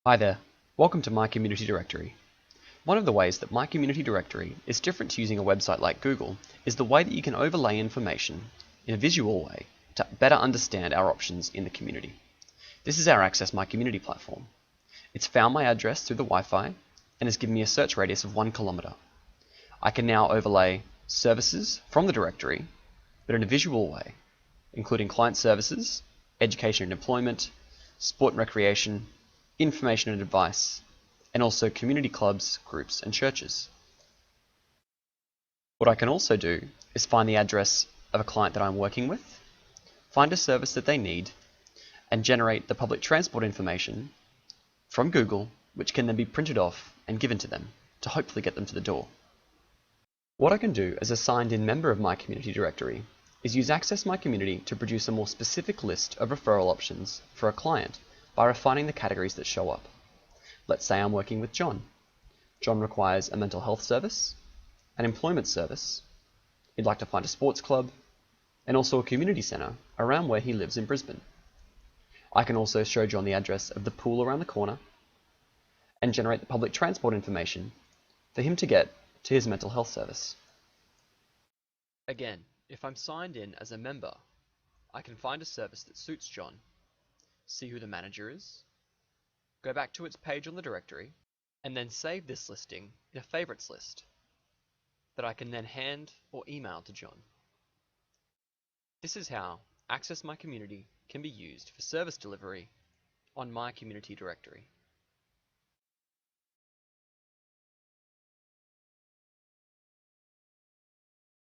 Hi there, welcome to My Community Directory. One of the ways that My Community Directory is different to using a website like Google is the way that you can overlay information in a visual way to better understand our options in the community. This is our Access My Community platform. It's found my address through the Wi-Fi and has given me a search radius of 1 kilometer. I can now overlay services from the directory, but in a visual way, including client services, education and employment, sport and recreation, information and advice, and also community clubs, groups, and churches. What I can also do is find the address of a client that I'm working with, find a service that they need, and generate the public transport information from Google, which can then be printed off and given to them to hopefully get them to the door. What I can do as a signed-in member of My Community Directory is use Access My Community to produce a more specific list of referral options for a client by refining the categories that show up. Let's say I'm working with John. John requires a mental health service, an employment service, he'd like to find a sports club, and also a community centre around where he lives in Brisbane. I can also show John the address of the pool around the corner and generate the public transport information for him to get to his mental health service. Again, if I'm signed in as a member, I can find a service that suits John, see who the manager is, go back to its page on the directory, and then save this listing in a favorites list that I can then hand or email to John. This is how Access My Community can be used for service delivery on My Community Directory.